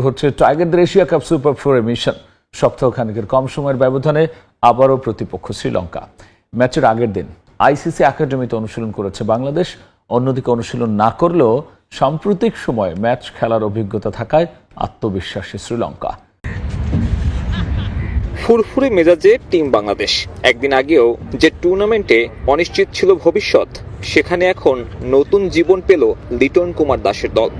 হচ্ছে টাইগারদের Asia cup super 4 mission. সপ্তাহখানেকের কম সময়ের ব্যবধানে আবারও প্রতিপক্ষ শ্রীলঙ্কা। ম্যাচের আগের দিন আইসিসি একাডেমিতে অনুশীলন করেছে বাংলাদেশ। অন্যদিকে অনুশীলন না করলেও সাম্প্রতিক সময়ে ম্যাচ খেলার অভিজ্ঞতা থাকায় আত্মবিশ্বাসী শ্রীলঙ্কা। ফুরফুরে মেজাজে টিম বাংলাদেশ। একদিন আগেও যে টুর্নামেন্টে অনিশ্চিত ছিল ভবিষ্যৎ, সেখানে এখন নতুন জীবন পেল লিটন কুমার দাসের দল।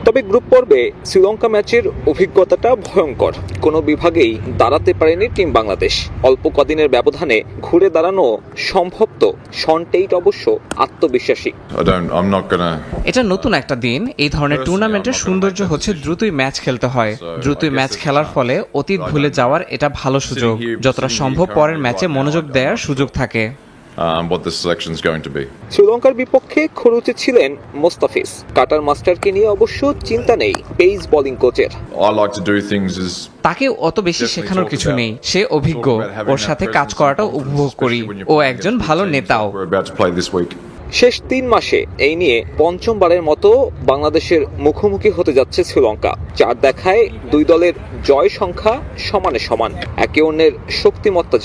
তবে গ্রুপ পর্বে শ্রীলঙ্কা ম্যাচের অভিজ্ঞতাটা ভয়ঙ্কর। কোনো বিভাগেই দাঁড়াতে পারেনি টিম বাংলাদেশ। অল্প কদিনের ব্যবধানে ঘুরে দাঁড়ানো সম্ভব তো। শন টেইট অবশ্য আত্মবিশ্বাসী। এটা নতুন একটা দিন। এই ধরনের টুর্নামেন্টের সৌন্দর্য হচ্ছে দ্রুতই ম্যাচ খেলতে হয়। দ্রুতই ম্যাচ খেলার ফলে অতীত ভুলে যাওয়ার এটা ভালো সুযোগ। যতটা সম্ভব পরের ম্যাচে মনোযোগ দেওয়ার সুযোগ থাকে। শ্রীলঙ্কার বিপক্ষে খরুচে ছিলেন মোস্তাফিজ। কাটার মাস্টারকে নিয়ে অবশ্য চিন্তা নেই পেস বোলিং কোচের। তাকে অত বেশি শেখানোর কিছু নেই, সে অভিজ্ঞ। ওর সাথে কাজ করাটাও উপভোগ করি। ও একজন ভালো নেতাও। শেষ 3 মাসে এই নিয়ে পঞ্চমবারের মতো বাংলাদেশের মুখোমুখি হতে যাচ্ছে শ্রীলঙ্কা। যার দেখায় দুই দলের জয় সংখ্যা সমানে সমান। একে অন্যের শক্তিমত্তা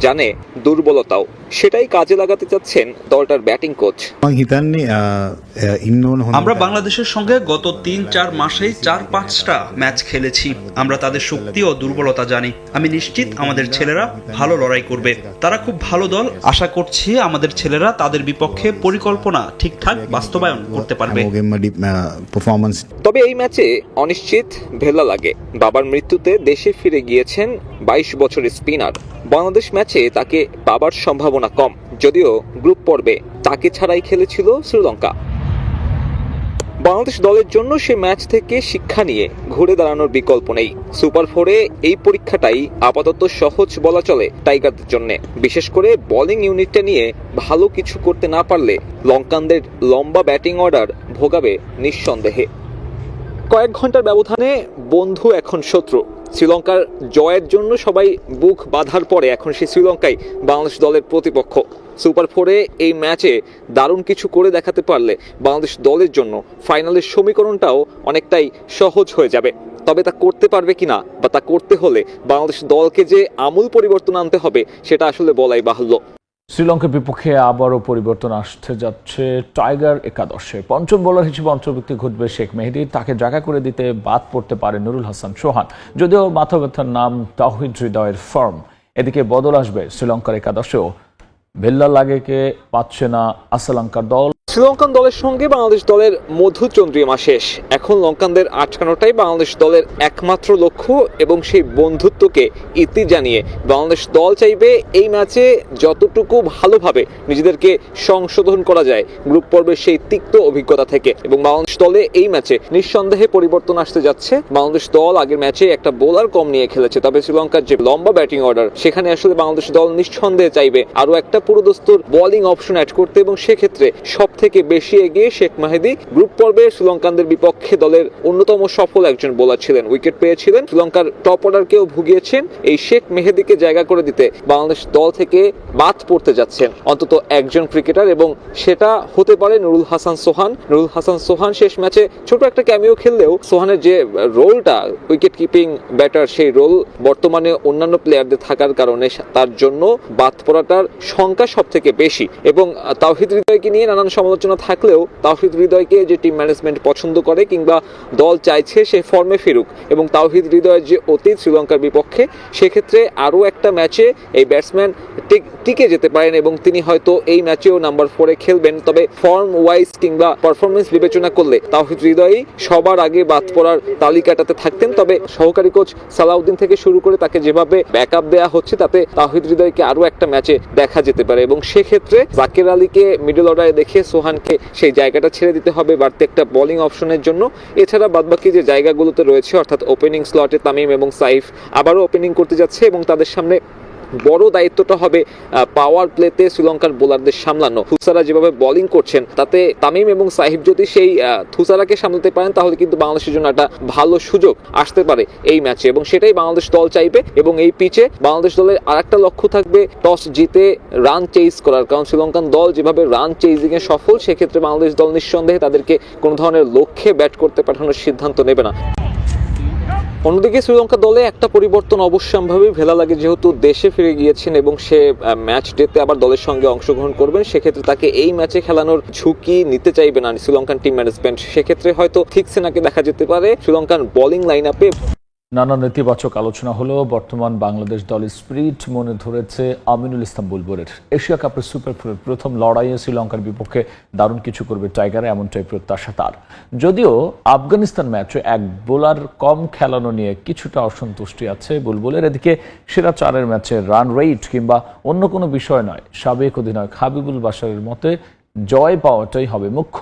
জানে দুর্বলতাও। সেটাই কাজে লাগাতে চাচ্ছেন দলটার ব্যাটিং কোচ। আমরা বাংলাদেশের সঙ্গে গত 3-4 মাসেই 4-5টা ম্যাচ খেলেছি। আমরা তাদের শক্তি ও দুর্বলতা জানি। আমি নিশ্চিত আমাদের ছেলেরা ভালো লড়াই করবে। তারা খুব ভালো দল। আশা করছি আমাদের ছেলেরা তাদের বিপক্ষে পরিকল্পনা ঠিকঠাক বাস্তবায়ন করতে পারবে। তবে এই ম্যাচে অনিশ্চিত ভেলা লাগে। বাবার মৃত্যুতে দেশে ফিরে গিয়েছেন 22 বছরের স্পিনার। বাংলাদেশ ম্যাচে তাকে পাবার সম্ভাবনা কম, যদিও গ্রুপ পর্বে তাকে ছাড়াই খেলেছিল শ্রীলঙ্কা। বাংলাদেশ দলের জন্য সে ম্যাচ থেকে শিক্ষা নিয়ে ঘুরে দাঁড়ানোর বিকল্প নেই। সুপার 4-এ এই পরীক্ষাটাই আপাতত সহজ বলা চলে টাইগারদের জন্য। বিশেষ করে বোলিং ইউনিটটা নিয়ে ভালো কিছু করতে না পারলে লঙ্কানদের লম্বা ব্যাটিং অর্ডার ভোগাবে নিঃসন্দেহে। কয়েক ঘন্টার ব্যবধানে বন্ধু এখন শত্রু। শ্রীলঙ্কার জয়ের জন্য সবাই বুক বাঁধার পরে এখন সেই শ্রীলঙ্কাই বাংলাদেশ দলের প্রতিপক্ষ। সুপার 4-এ এই ম্যাচে দারুণ কিছু করে দেখাতে পারলে বাংলাদেশ দলের জন্য ফাইনালের সমীকরণটাও অনেকটাই সহজ হয়ে যাবে। তবে তা করতে পারবে কিনা, বা তা করতে হলে বাংলাদেশ দলকে যে আমূল পরিবর্তন আনতে হবে, সেটা আসলে বলাই বাহুল্য। শ্রীলঙ্কার বিপক্ষে আবারও পরিবর্তন আসতে যাচ্ছে টাইগার একাদশে। পঞ্চম বোলার হিসেবে অন্তর্ভুক্তি ঘটবে শেখ মেহেদীর। তাকে জায়গা করে দিতে বাদ পড়তে পারে নুরুল হাসান সোহান। যদিও মাথা ব্যথার নাম তাওহিদ হৃদয়ের ফর্ম। এদিকে বদল আসবে শ্রীলঙ্কার একাদশেও। ভেল্লা লাগেকে পাচ্ছে না শ্রীলঙ্কার দল। শ্রীলঙ্কান দলের সঙ্গে বাংলাদেশ দলের মধুচন্দ্রিমা শেষ। এখন লঙ্কানদের আটকানোটাই বাংলাদেশ দলের একমাত্র লক্ষ্য, এবং সেই বন্ধুত্বকে ইতি জানিয়ে বাংলাদেশ দল চাইবে এই ম্যাচে যতটুকু ভালোভাবে নিজেদেরকে সংশোধন করা যায় গ্রুপ পর্বের সেই তিক্ত অভিজ্ঞতা থেকে। এবং বাংলাদেশ দলে এই ম্যাচে নিঃসন্দেহে পরিবর্তন আসতে যাচ্ছে। বাংলাদেশ দল আগের ম্যাচে একটা বোলার কম নিয়ে খেলেছে, তবে শ্রীলঙ্কার যে লম্বা ব্যাটিং অর্ডার, সেখানে আসলে বাংলাদেশ দল নিঃসন্দেহে চাইবে আরো একটা পুরোদস্তুর বোলিং অপশন অ্যাড করতে। এবং সেক্ষেত্রে সব থেকে বেশি এগিয়ে শেখ মেহেদী। গ্রুপ পর্বে শ্রীলঙ্কানদের বিপক্ষে দলের অন্যতম সফল একজন বোলার ছিলেন, উইকেট পেয়েছিলেন। শ্রীলঙ্কার টপ অর্ডারকেও ভুগিয়েছেন। এই শেখ মেহেদীকে জায়গা করে দিতে বাংলাদেশ দল থেকে বাদ পড়তে যাচ্ছেন অন্তত একজন ক্রিকেটার, এবং সেটা হতে পারে নুরুল হাসান সোহান। নুরুল হাসান সোহান শেষ ম্যাচে ছোট একটা ক্যামিও খেললেও সোহানের যে রোলটা উইকেট কিপিং ব্যাটার, সেই রোল বর্তমানে অন্যান্য প্লেয়ারদের থাকার কারণে তার জন্য বাদ পড়াটার সংখ্যা সব থেকে বেশি। এবং তাওহিদ হৃদয়কে নিয়ে নানান সমালোচনা থাকলেও তাওহিদ হৃদয়কে যে টিম ম্যানেজমেন্ট পছন্দ করে কিংবা দল চাইছে সে ফর্মে ফিরুক। এবং তাওহিদ হৃদয়ের যে অতীত শ্রীলঙ্কার বিপক্ষে, সেক্ষেত্রে আরও একটা ম্যাচে এই ব্যাটসম্যান টিকে যেতে পারেন, এবং তিনি হয়তো এই ম্যাচেও নাম্বার 4-এ খেলবেন। তবে ফর্ম ওয়াইজ কিংবা পারফরমেন্স বিবেচনা করলে তাওহিদ হৃদয়ই সবার আগে বাদ পড়ার তালিকাটাতে থাকতেন। তবে সহকারী কোচ সালাউদ্দিন থেকে শুরু করে তাকে যেভাবে ব্যাকআপ দেওয়া হচ্ছে, তাতে তাওহিদ হৃদয়কে আরও একটা ম্যাচে দেখা যেতে পারে। এবং সেক্ষেত্রে জাকির আলীকে মিডল অর্ডারে দেখে সোহানকে সেই জায়গাটা ছেড়ে দিতে হবে বাড়তি একটা বোলিং অপশনের জন্য। এছাড়া বাদবাকি যে জায়গাগুলোতে রয়েছে, অর্থাৎ ওপেনিং স্লটে তামিম এবং সাইফ আবারও ওপেনিং করতে যাচ্ছে, এবং তাদের সামনে বড় দায়িত্বটা হবে পাওয়ার প্লেতে শ্রীলঙ্কার বোলারদের সামলানো। থুসারা যেভাবে বোলিং করছেন তাতে তামিম এবং সাহিব যদি সেই থুসারাকে সামলাতে পারেন তাহলে কিন্তু বাংলাদেশের জন্য একটা ভালো সুযোগ আসতে পারে এই ম্যাচে, এবং সেটাই বাংলাদেশ দল চাইবে। এবং এই পিচে বাংলাদেশ দলের আরেকটা লক্ষ্য থাকবে টস জিতে রান চেজ করার, কারণ শ্রীলঙ্কান দল যেভাবে রান চেজিং এ সফল, সেক্ষেত্রে বাংলাদেশ দল নিঃসন্দেহে তাদেরকে কোনো ধরনের লক্ষ্যে ব্যাট করতে পাঠানোর সিদ্ধান্ত নেবে না। অন্যদিকে শ্রীলঙ্কা দলে একটা পরিবর্তন অবশ্যম্ভাবী ভেলা লাগে, যেহেতু দেশে ফিরে গিয়েছেন এবং সে ম্যাচ ডেতে আবার দলের সঙ্গে অংশগ্রহণ করবেন, সেক্ষেত্রে তাকে এই ম্যাচে খেলানোর ঝুঁকি নিতে চাইবে না শ্রীলঙ্কান টিম ম্যানেজমেন্ট। সেক্ষেত্রে হয়তো থিকসেনাকে দেখা যেতে পারে শ্রীলঙ্কান বোলিং লাইন আপে। নানা নেতিবাচক আলোচনা হলো বর্তমান বাংলাদেশ দলের স্পিরিট মনে ধরেছে আমিনুল ইসলাম বুলবুলের। এশিয়া কাপের সুপার ফোরের প্রথম লড়াইয়ে শ্রীলঙ্কার বিপক্ষে দারুণ কিছু করবে টাইগার, এমনটাই প্রত্যাশা তার। যদিও আফগানিস্তান ম্যাচে এক বোলার কম খেলানো নিয়ে কিছুটা অসন্তুষ্টি আছে বুলবুলের। এদিকে সেরা চারের ম্যাচে রান রেট কিংবা অন্য কোনো বিষয় নয়, সাবেক অধিনায়ক হাবিবুল বাশারের মতে জয় পাওয়াটাই হবে মুখ্য।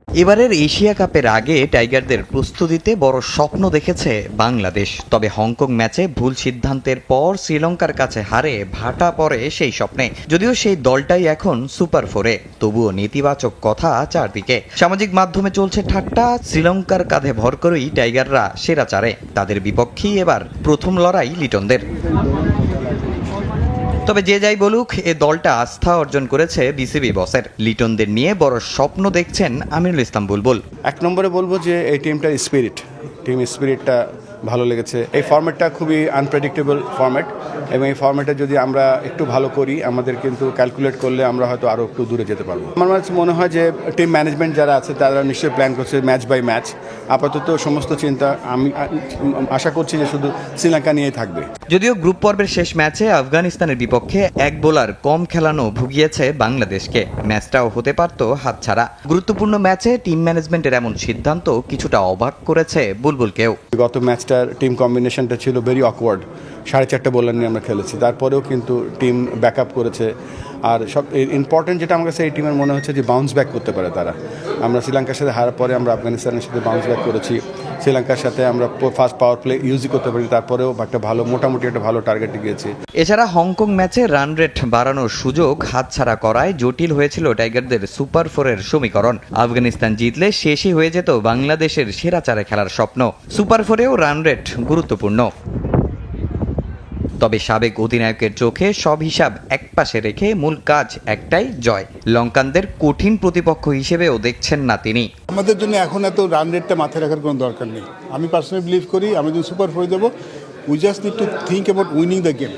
এবারের এশিয়া কাপের আগে টাইগারদের প্রস্তুতিতে বড় স্বপ্ন দেখেছে বাংলাদেশ। তবে হংকং ম্যাচে ভুল সিদ্ধান্তের পর শ্রীলঙ্কার কাছে হারে ভাটা পড়ে সেই স্বপ্নে। যদিও সেই দলটাই এখন সুপার ফোরে, তবুও নেতিবাচক কথা চারদিকে। সামাজিক মাধ্যমে চলছে ঠাট্টা, শ্রীলঙ্কার কাঁধে ভর করেই টাইগাররা সেরা চারে। তাদের বিপক্ষেই এবার প্রথম লড়াই লিটনদের। তবে যে যাই বলুক, এ দলটা আস্থা অর্জন করেছে বিসিবি বসের। লিটনদের নিয়ে বড় স্বপ্ন দেখছেন আমিনুল ইসলাম বুলবুল। এক নম্বরে বলবো যে এই টিমটার টিম স্পিরিটটা ভালো লেগেছে। এই ফরম্যাটটা খুবই আনপ্রেডিক্টেবল ফরম্যাট, এবং এই ফরম্যাটে যদি আমরা একটু ভালো করি, আমাদের কিন্তু ক্যালকুলেট করলে আমরা হয়তো আরও একটু দূরে যেতে পারবো। আমার কাছে মনে হয় যে টিম ম্যানেজমেন্ট যারা আছে তারা নিশ্চয়ই প্ল্যান করছে ম্যাচ বাই ম্যাচ। আপাতত সমস্ত চিন্তা আমি আশা করছি যে শুধু শ্রীলঙ্কা নিয়েই থাকবে। যদিও গ্রুপ পর্বের শেষ ম্যাচে আফগানিস্তানের বিপক্ষে এক বোলার কম খেলানো ভুগিয়েছে বাংলাদেশকে। ম্যাচটাও হতে পারত হাতছাড়া। গুরুত্বপূর্ণ ম্যাচে টিম ম্যানেজমেন্টের এমন সিদ্ধান্ত কিছুটা অবাক করেছে বুলবুলকেও। গত ম্যাচটার টিম কম্বিনেশনটা ছিল ভেরি অকওয়ার্ড। 4.5 বোলার নিয়ে আমরা খেলেছি, তারপরেও কিন্তু টিম ব্যাক আপ করেছে। আর সব ইম্পর্টেন্ট যেটা আমার কাছে এই টিমের মনে হচ্ছে যে বাউন্স ব্যাক করতে পারে তারা। আমরা শ্রীলঙ্কার সাথে হারার পরে আমরা আফগানিস্তানের সাথে বাউন্স ব্যাক করেছি। শ্রীলঙ্কার সাথে আমরা ফার্স্ট পাওয়ার প্লে ইউজই করতে পারি, তারপরেও একটা ভালো মোটামুটি একটা ভালো টার্গেটে গিয়েছি। এছাড়া হংকং ম্যাচে রান রেট বাড়ানোর সুযোগ হাতছাড়া করায় জটিল হয়েছিল টাইগারদের সুপার ফোরের সমীকরণ। আফগানিস্তান জিতলে শেষই হয়ে যেত বাংলাদেশের সেরা চারে খেলার স্বপ্ন। সুপার ফোরেও রান রেট গুরুত্বপূর্ণ। তবে সাবেক অধিনায়কের চোখে সব হিসাব একপাশে রেখে মূল কাজ একটাই, জয়। লঙ্কানদের কঠিন প্রতিপক্ষ হিসেবেও দেখছেন না তিনি। আমাদের জন্য এখন এত রান রেটটা মাথায় রাখার কোনো দরকার নেই। আমি পার্সোনালি বিলিভ করি আমরা যদি সুপার ফোরে যাবো, we just need to think about winning the game.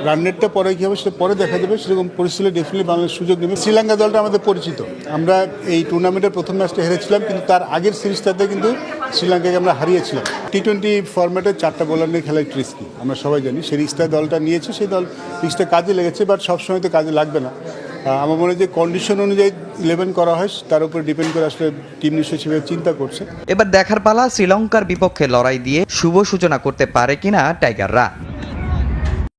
Run রেটটা পরে কী হবে সেটা পরে দেখা যাবে। সেরকম পরিস্থিতি ডেফিনেটলি বাংলাদেশ সুযোগ নেবে। শ্রীলঙ্কা দলটা আমাদের পরিচিত। আমরা এই টুর্নামেন্টের প্রথম ম্যাচটা হেরেছিলাম, কিন্তু তার আগের সিরিজটাতে কিন্তু শ্রীলঙ্কাকে আমরা হারিয়েছিলাম। টি-20 ফরম্যাটে 4টা বোলার নিয়ে খেলা একটু রিস্কি, আমরা সবাই জানি। সেই রিস্কটা দলটা নিয়েছে, সেই রিস্কটা কাজে লেগেছে, বাট সবসময় তো কাজে লাগবে না। আমার মনে হয় যে কন্ডিশন অনুযায়ী 11 করা হয়, তার উপর ডিপেন্ড করে আসলে টিম নিশ্চয়ই সেভাবে চিন্তা করছে। এবার দেখার পালা শ্রীলঙ্কার বিপক্ষে লড়াই দিয়ে শুভ সূচনা করতে পারে কিনা টাইগাররা।